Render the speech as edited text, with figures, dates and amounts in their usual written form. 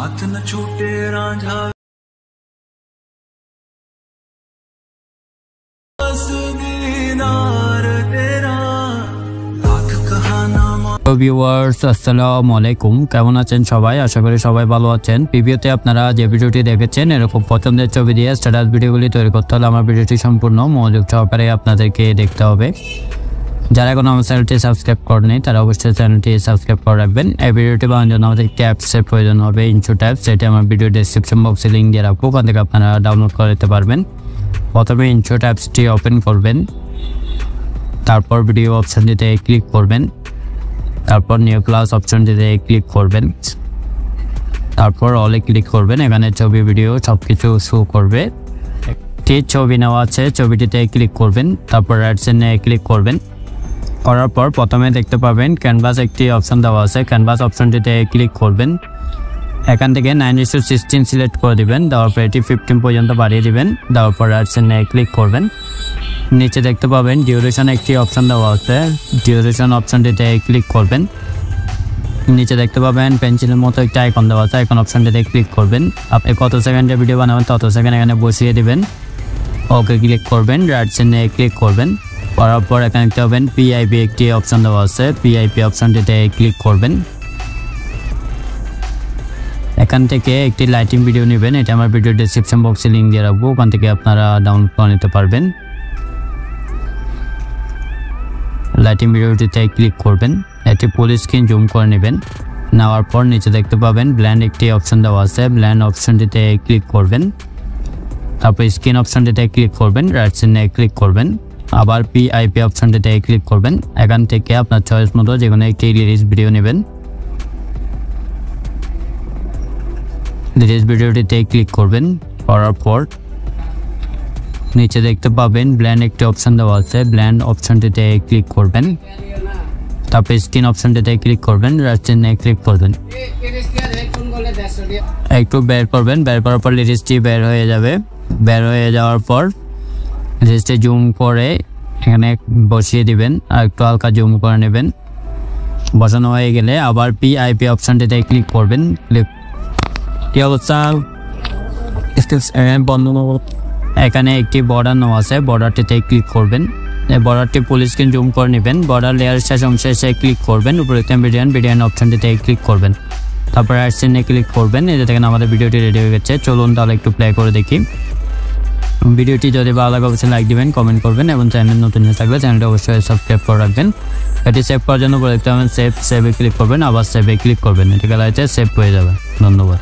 हाथ न छूटे रांझा ভিউয়ার্স আসসালামু আলাইকুম, কেমন আছেন সবাই? আশা করি সবাই ভালো আছেন। প্রিভিউতে আপনারা যে ভিডিওটি দেখেছেন এরকম পছন্দের ছবি দিয়ে স্ট্যাটাস ভিডিওগুলি তৈরি করতে হলে আমার ভিডিওটি সম্পূর্ণ মনোযোগ সহকারে আপনাদেরকে দেখতে হবে। যারা এখন আমার চ্যানেলটি সাবস্ক্রাইব করেনি তারা অবশ্যই চ্যানেলটি সাবস্ক্রাইব করে রাখবেন। এই ভিডিওটি বানানোর জন্য আমাদের একটি অ্যাপসের প্রয়োজন হবে, ইনশট অ্যাপস। সেটি আমার ভিডিও ডেসক্রিপশন বক্সে লিঙ্ক দিয়ে রাখবো, ওখান থেকে আপনারা ডাউনলোড করে নিতে পারবেন। প্রথমে ইনশট অ্যাপসটি ওপেন করবেন, তারপর ভিডিও অপশনটিতে ক্লিক করবেন, তারপর নিউ ক্লাস অপশনটিতে ক্লিক করবেন, তারপর অলে ক্লিক করবেন। এখানে ছবি ভিডিও সবকিছু শো করবে। একটি ছবি নেওয়া আছে, ছবিটিতে ক্লিক করবেন, তারপর রাইট সাইডে ক্লিক করবেন। করার পর প্রথমে দেখতে পাবেন ক্যানভাস একটি অপশন দেওয়া আছে, ক্যানভাস অপশনটিতে ক্লিক করবেন। এখান থেকে 9:16 সিলেক্ট করে দিবেন, দেওয়ার পর এটি 15 পর্যন্ত বাড়িয়ে দিবেন, দেওয়ার পর রাইট সাইডে ক্লিক করবেন। নিচে দেখতে পাবেন ডিউরেশন একটি অপশন দেওয়া আছে, ডিউরেশন অপশনটিতে ক্লিক করবেন। নিচে দেখতে পাবেন পেন্সিলের মতো একটা আইকন দেওয়া আছে, আইকন অপশনটিতে ক্লিক করবেন। আপনি কত সেকেন্ডের ভিডিও বানাবেন তত সেকেন্ড এখানে বসিয়ে দিবেন, ওকে ক্লিক করবেন, রাইট সাইডে ক্লিক করবেন। করার পর এখানে দেখতে পাবেন পিআইপি একটি অপশন দেওয়া আছে, পিআইপি অপশনটিতে ক্লিক করবেন। এখান থেকে একটি লাইটিং ভিডিও নেবেন, এটা আমার ভিডিও ডেসক্রিপশন বক্সে লিঙ্ক দিয়ে রাখবো, ওখান থেকে আপনারা ডাউনলোড করে নিতে পারবেন। লাইটিং ভিডিওটিতে ক্লিক করবেন, এটি ফুল স্ক্রিন জুম করে নেবেন। নেওয়ার পর নিচে দেখতে পাবেন ব্ল্যান্ড একটি অপশন দেওয়া আছে, ব্ল্যান্ড অপশনটিতে ক্লিক করবেন, তারপর স্ক্রিন অপশনটিতে ক্লিক করবেন, রাইট সাইডে ক্লিক করবেন, আবার পিআইপি অপশনটিতে ক্লিক করবেন। এখান থেকে আপনার চয়েস মতো যে কোনো একটি লিরিক্স ভিডিও নেবেন, লিরিক্স ভিডিওটিতে ক্লিক করবেন। করার পর নিচে দেখতে পাবেন ব্ল্যান্ড একটি অপশন দেওয়া আছে, ব্ল্যান্ড অপশনটিতে ক্লিক করবেন, তারপর স্ক্রিন অপশনটিতে ক্লিক করবেন, রাইট সাইডে ক্লিক করবেন। একটু বের করবেন, বের করার পর লিরিক্সটি বের হয়ে যাবে। বের হয়ে যাওয়ার পর লিরিক্সটি জুম করে এখানে বসিয়ে দিবেন, আর একটু হালকা জুম করে নেবেন। বসানো হয়ে গেলে আবার পিআইপি অপশনটিতে ক্লিক করবেন। কি অবস্থা? এখানে একটি বর্ডার নেওয়া আছে, বর্ডারটিতে ক্লিক করবেন। এই বর্ডারটি ফুল স্ক্রিন জুম করে নেবেন, বর্ডার লেয়ার শেষ অংশে এসে ক্লিক করবেন, উপরে বিডিয়ান অপশনটিতে ক্লিক করবেন, তারপর রাইট সাইডে ক্লিক করবেন। এই দেখেন আমাদের ভিডিওটি রেডি হয়ে গেছে। চলুন তাহলে একটু প্লে করে দেখি। ভিডিওটি যদি ভালো লাগে অবশ্যই লাইক দিবেন, কমেন্ট করবেন এবং চ্যানেল নতুন হয়ে থাকলে চ্যানেলটি অবশ্যই সাবস্ক্রাইব করে রাখবেন। এটি সেভ করার জন্য বলে দেখতে পাবেন সেভে ক্লিক করবেন, আবার সেভে ক্লিক করবেন, এটি গ্যালারিতে সেভ হয়ে যাবে। ধন্যবাদ।